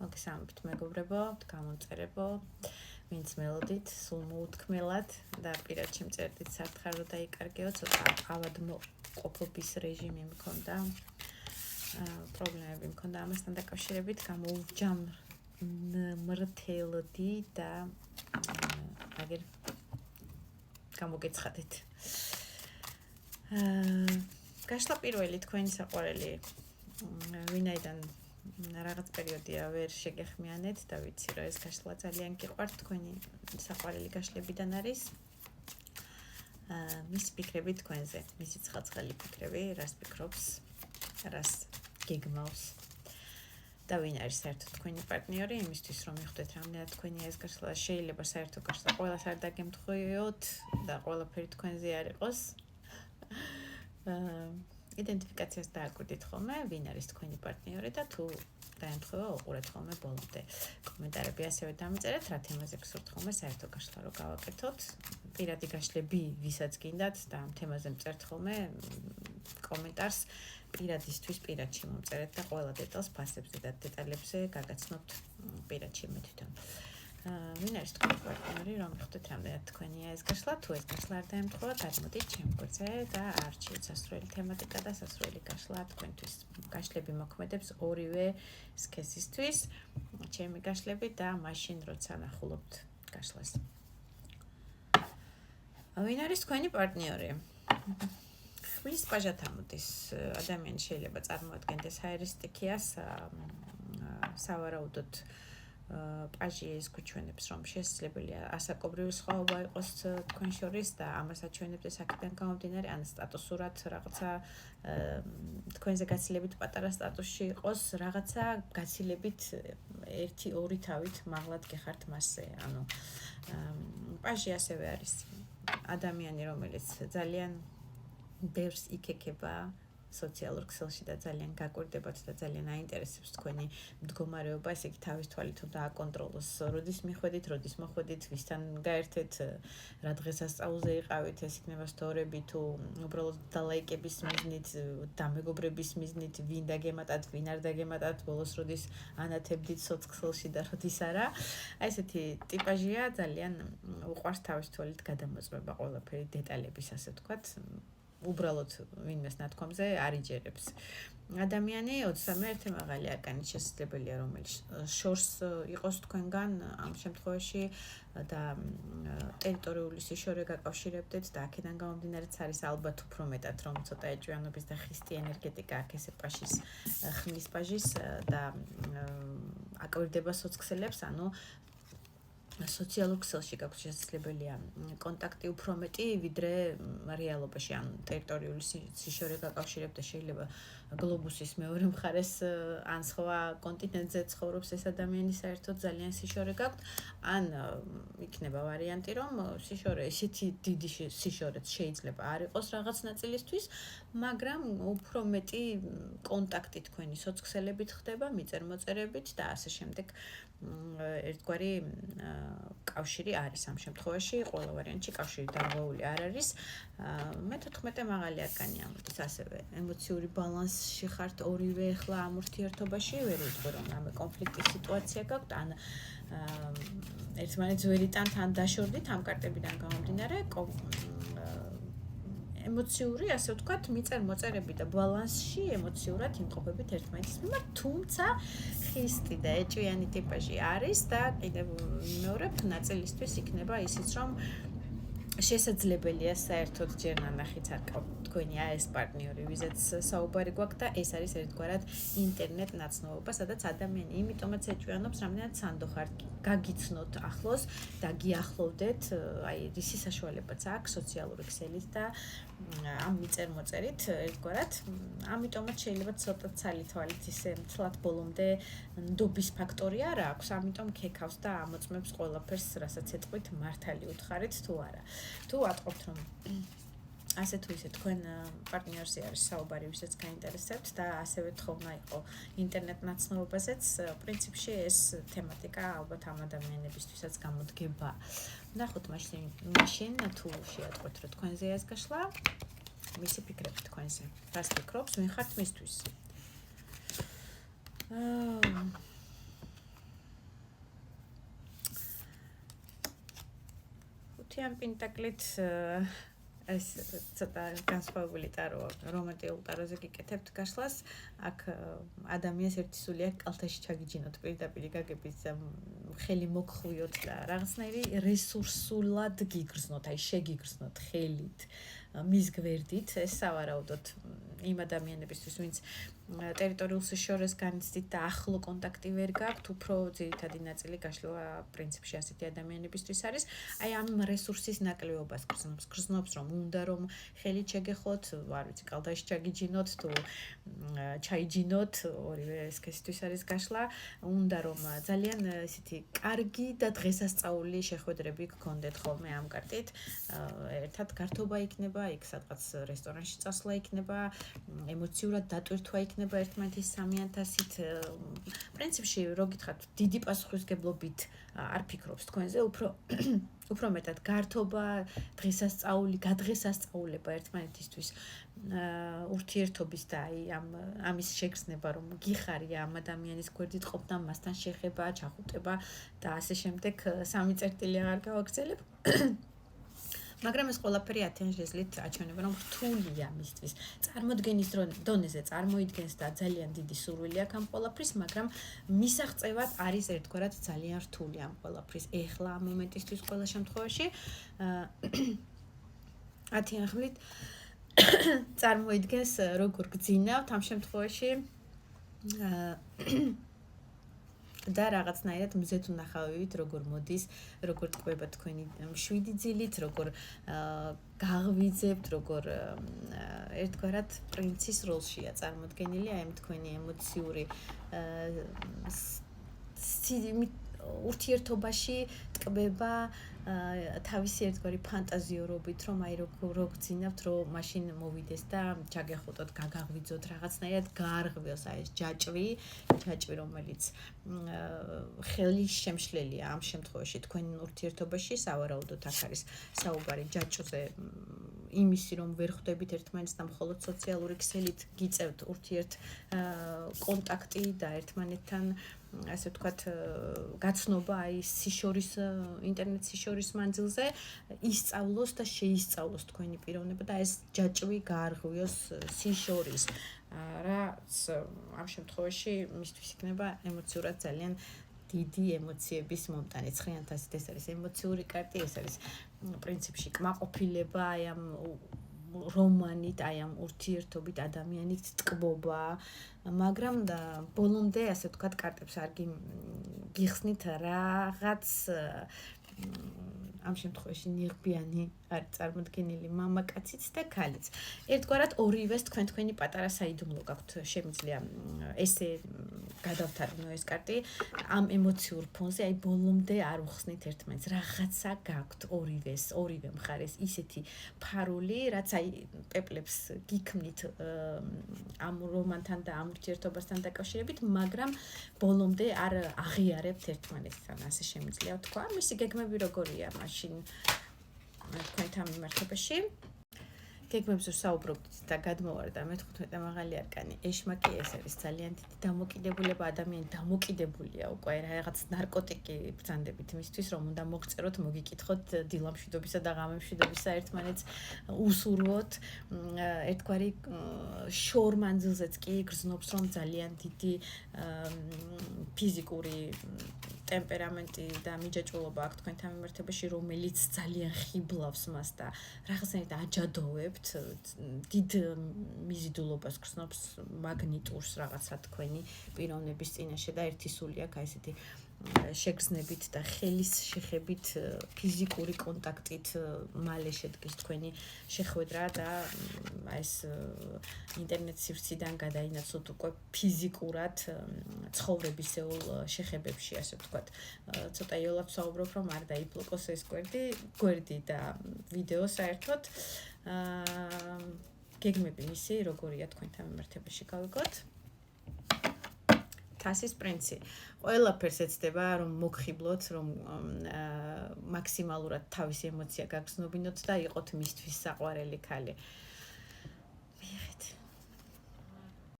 მოგესალმებით მეგობრებო, გამომწერებო, ვინც მელოდით, სულ მოუთქმელად და პირად შემწერდით სათხარ რომ დაიკარგეო, ცოტა ავადმყოფობის რეჟიმი მქონდა. პრობლემები მქონდა ამასთან დაკავშირებით, გამოუჯამრთელდი და აგერ გამოგეცხადეთ. გაშლა პირველი თქვენი საყვარელი ვინაიდან რაღაც პერიოდია ვერ შეგეხმიანეთ და ვიცი რომ ეს გაშლა ძალიან გიყვართ თქვენი საყვარელი გაშლებიდან არის მის ფიქრები თქვენზე, მისი ცხაცხელი ფიქრები, რას ფიქრობს, რას გეგმავს და ვინ არის საერთოდ თქვენი პარტნიორი, იმისთვის რომ მიხვდეთ რამდენად თქვენია ეს გაშლა, შეიძლება საერთო გაშლა ყველას არ დაგემთხვიოთ და ყველაფერი თქვენზე არ იყოს. იდენტიფიკაციას დააკვირდით ხოლმე, ვინ არის თქვენი პარტნიორი და თუ დაემთხვევა უყურეთ ხოლმე ბოლომდე. კომენტარები ასევე დამიწერეთ, რა თემაზე გსურთ ხოლმე საერთო გაშლა რო გავაკეთოთ. პირადი გაშლები, ვისაც გინდათ და ამ თემაზე მწერთ ხოლმე კომენტარს პირადისთვის პირადში მომწერეთ და ყველა დეტალს ფასებზე და დეტალებზე გაგაცნობთ პირადში მე თვითონ. ვინ არის თქვენი პარტნიორი, რომ მიხვდეთ რამდენად თქვენია ეს გაშლა, თუ ეს გაშლა არ დაემთხვევა, გადმოდით ჩემ გვერდზე და არჩიეთ სასურველი თემატიკა და სასურველი გაშლა თქვენთვის. გაშლები მოქმედებს ორივე სქესისთვის, ჩემი გაშლები და მაშინ როცა ნახულობთ გაშლას. ვინ არის თქვენი პარტნიორი? ხმის პაჟად ამოდის ადამიანი შეიძლება წარმოადგენდეს ჰაერისტიკიას, სავარაუდოდ პაჟი ეს გვიჩვენებს რომ შესაძლებელია ასაკობრივი სხვაობა იყოს თქვენ შორის და ამას აჩვენებს აქედან გამომდინარე ან სტატუსურად რაღაცა თქვენზე გაცილებით პატარა სტატუსში იყოს რაღაცა გაცილებით 1-2 თავით მაღლად გეხართ მასზე. ანუ პაჟი ასევე არის ადამიანი რომელიც ძალიან ბევრს იქექება სოციალურ ქსელში და ძალიან გაკვირდებათ და ძალიან აინტერესებს თქვენი მდგომარეობა, ესე იგი თავის თვალით უნდა აკონტროლოს, როდის მიხვედით, როდის მოხვედით, ვისთან გაერთეთ, რა დღესასწაულზე იყავით, ეს იქნება სტორები თუ უბრალოდ დალაიკების მიზნით, დამეგობრების მიზნით, ვინ დაგემატათ, ვინ არ დაგემატათ, ბოლოს როდის ანათებდით სოციალში და როდის არა. აი ესეთი ტიპაჟია, ძალიან უყვარს თავის თვალით გადამოწმება ყველაფერი დეტალების, ასე ვთქვათ. უბრალოდ ვინმეს ნათქვამზე არ იჯერებს. ადამიანი 21 მაღალი არკანით შესაძლებელია, რომელიც შორს იყოს თქვენგან ამ შემთხვევაში და ტერიტორიული სიშორე გაკავშირებდეთ და აქედან გამომდინარეც არის ალბათ უფრო მეტად რომ ცოტა ეჭვიანობის და ხისტი ენერგეტიკა აქ ესე პაჟის ხმის პაჟის და აკვირდება სოციალებს, ანუ სოციალურ ქსელში გაქვს შესაძლებელია კონტაქტი უფრო მეტი ვიდრე რეალობაში, ან ტერიტორიული სიშორე გაკავშირებთ და შეიძლება გლობუსის მეორე მხარეს ან სხვა კონტინენტზე ცხოვრობს ეს ადამიანი, საერთოდ ძალიან სიშორე გაქვთ, ან იქნება ვარიანტი რომ სიშორე ისეთი დიდი სიშორეც შეიძლება არ იყოს რაღაც ნაწილისთვის, მაგრამ უფრო მეტი კონტაქტი თქვენი სოციალებით ხდება, მიწერ-მოწერებით და ასე შემდეგ. ერთგვარი კავშირი არის ამ შემთხვევაში, ყველა ვარიანტში კავშირი დარღვეული არ არის. მე 14 მაღალი არკანი ამოდის ასევე ემოციური ბალანსში ხართ ორივე ახლა ამ ურთიერთობაში, ვერ ვიტყვი რომ რამე კონფლიქტის სიტუაცია გაქვთ, ან ერთმანეთს ვერ იტანთ, ან დაშორდით ამ კარტებიდან გამომდინარე, ემოციური, ასე ვთქვათ, მიწერ-მოწერები და ბალანსში ემოციურად იმყოფებით ერთმანეთის მიმართ, თუმცა ხისტი და ეჭვიანი ტიპაჟი არის და კიდევ მეორედ ნაწილისთვის იქნება ისიც, რომ შესაძლებელია საერთოდ ჯერ ნანახიც არ გყავთ თქვენი ეს პარტნიორი, ვიზაც საუბარი გვაქვს და ეს არის ერთგვარად ინტერნეტ ნაცნობობა, სადაც ადამიანი იმიტომაც ეჭვიანობს, რამდენად სანდო ხართ გაგიცნოთ ახლოს და გიახლოვდეთ, აი რისი საშუალებაც აქვს სოციალური ქსელით და ამ მიწერ-მოწერით ერთგვარად. ამიტომაც შეიძლება ცოტა ცალი თვალით ისე მცლად ბოლომდე ნდობის ფაქტორი არ აქვს, ამიტომ ქეკავს და ამოწმებს ყველაფერს, რასაც ეთყვით, მართალი უთხარით თუ არა. თუ ატყობთ რომ ასე თუ ისე თქვენ პარტნიორზე არის საუბარი, ვისაც გაინტერესებთ და ასევე თხოვნა იყო ინტერნეტ ნაცნობობაზეც, პრინციპში ეს თემატიკა ალბათ ამ ადამიანებისთვისაც გამოდგება. ნახოთ მაშინ თუ შეატყვეთ რომ თქვენზე ეს გაშლა, მისი ფიქრები თქვენზე. რას ფიქრობს, ვინ ხართ მისთვის? ხუთიან პენტაკლით ეს ცოტა განსხვავებული ტარო, რომანტიულ ტაროზე გიკეთებთ გაშლას, აქ ადამიანს ერთი სული აქვს კალთაში ჩაგიჯინოთ, პირდაპირ გაგებით ხელი მოგხვიოთ და რაღაცნაირი რესურსულად გიგრძნოთ, აი შეგიგრძნოთ ხელით, მის გვერდით, ეს სავარაუდოდ იმ ადამიანებისთვის, ვინც ტერიტორიულ სიშორეს განიცდით და ახლო კონტაქტი ვერ გაქვთ, უფრო ძირითადი ნაწილი გაშლა პრინციპში ასეთი ადამიანებისთვის არის, აი ამ რესურსის ნაკლებობას გრძნობს, რომ უნდა რომ ხელით შეგეხოთ, არ ვიცი, კალთაში ჩაგიჯინოთ თუ ჩაიჯინოთ, ორივე ესქესთვის არის გაშლა, უნდა რომ ძალიან ესეთი კარგი და დღესასწაული შეხვედრები გქონდეთ ხოლმე ამ კარტით, ერთად გართობა იქნება, იქ სადღაც რესტორანში წასვლა იქნება, ემოციურად დატვირთვა იქნება ერთმანეთის სამიანთასით, პრინციპში რო გითხრათ, დიდი პასუხისმგებლობით არ ფიქრობს თქვენზე, უფრო მეტად გართობა, დღესასწაული, გადღესასწაულება ერთმანეთისთვის ურთიერთობის და აი ამის შეგრძნება, რომ გიხარია ამ ადამიანის გვერდით ყოფნა, მასთან შეხება, ჩახუტება და ასე შემდეგ, სამი წერტილი აღარ გავაგრძელებ. მაგრამ ეს ყველაფერი 10 ჟეზლით აჩვენება, რომ რთულია მისთვის. წარმოდგენის დონეზე წარმოიდგენს და ძალიან დიდი სურვილი აქვს ამ ყველაფრის, მაგრამ მისაღწევად არის ერთგვარად ძალიან რთული ამ ყველაფრის. ეხლა ამ მომენტისთვის ყველა შემთხვევაში 10 ხმლით წარმოიდგენს როგორ გძინავთ ამ შემთხვევაში და რაღაცნაირად მზეთ უნახავებით, როგორ მოდის, როგორ ტყვება თქვენი მშვიდი ძილით, როგორ გაღვიძებთ, როგორ ერთგვარად პრინცის როლშია წარმოდგენილი, აი ამ თქვენი ემოციური ურთიერთობაში ტკბება თავისი ერთგვარი ფანტაზიორობით, რომ აი რო გძინავთ, რომ მაშინ მოვიდეს და ჩაგეხუტოთ, გაგაღვიძოთ, რაღაცნაირად გაარღვიოს აი ეს ჯაჭვი, რომელიც ხელის შემშლელია ამ შემთხვევაში თქვენ ურთიერთობაში, სავარაუდოდ აქ არის საუბარი ჯაჭვზე, იმისი, რომ ვერ ხვდებით ერთმანეთს და მხოლოდ სოციალური ქსელით გიწევთ ურთიერთ კონტაქტი და ერთმანეთთან ასე ვთქვათ, გაცნობა აი სიშორის ინტერნეტ სიშორის მანძილზე ისწავლოს და შეისწავლოს თქვენი პიროვნება და ეს ჯაჭვი გაარღვიოს სიშორის, რაც ამ შემთხვევაში მისთვის იქნება ემოციურად ძალიან დიდი ემოციების მომტანი. 9,000 ეს არის ემოციური კარტი, ეს არის პრინციპში კმაყოფილება, აი ამ რომანით, აი ამ ურთიერთობით ადამიანით ტკბობა, მაგრამ ბოლომდე ასე ვთქვათ კარტებს არ გიხსნით რაღაც ამ შემთხვევაში ნიღბიანი არის წარმოდგენილი მამაკაციც და ქალიც. ერთგვარად ორივეს თქვენი პატარა საიდუმლო გაქვთ, შემიძლია ესე გადავთარგმნო ეს კარტი ამ ემოციურ ფონზე, აი ბოლომდე არ უხსნით ერთმანეთს, რაღაცა გაქვთ ორივე მხარეს ისეთი ფარული, რაც აი პეპლებს გიქმნით ამ რომანთან და ამ ურთიერთობასთან დაკავშირებით, მაგრამ ბოლომდე არ აღიარებთ ერთმანეთთან, ასე შემიძლია თქვა. მისი გეგმები როგორია მაშინ თქვენთან მიმართებაში? გეგმებზე საუბრობთ და გადმოვარდა მე-15 მაღალი არკანი. ეშმაკი ეს არის ძალიან დიდი დამოკიდებულება, ადამიანი დამოკიდებულია უკვე რაღაც ნარკოტიკი ბრძანდებით იმისთვის, რომ უნდა მოგწეროთ, მოგიკითხოთ დილამშვიდობისა და ღამემშვიდობისა ერთმანეთს უსურვოთ. ერთგვარი შორ მანძილზეც კი გრძნობს, რომ ძალიან დიდი ფიზიკური ტემპერამენტი და მიჯაჭვულობა აქვს თქვენთან მიმართებაში, რომელიც ძალიან ხიბლავს მას და რაღაცნაირად აჯადოვებთ. დიდ მიზიდულობას გრძნობს მაგნიტურს რაღაცა თქვენი პიროვნების წინაშე და ერთი სული აქვს აი ესეთი შეგრძნებით და ხელის შეხებით ფიზიკური კონტაქტით მალე შედგეს თქვენი შეხვედრა და ეს ინტერნეტ სივრციდან გადაინაცვლოთ უკვე ფიზიკურად ცხოვრებისეულ შეხებებში, ასე ვთქვათ. ცოტა იოლად ვსაუბრობ, რომ არ დაიბლოკოს ეს გვერდი და ვიდეო საერთოდ. გეგმები მისი როგორია თქვენთან მიმართებაში გავიგოთ? თასის პრინცი. ყველაფერს ეცდება, რომ მოგხიბლოთ, რომ მაქსიმალურად თავისი ემოცია გაგრძნობინოთ და იყოთ მისთვის საყვარელი ქალი.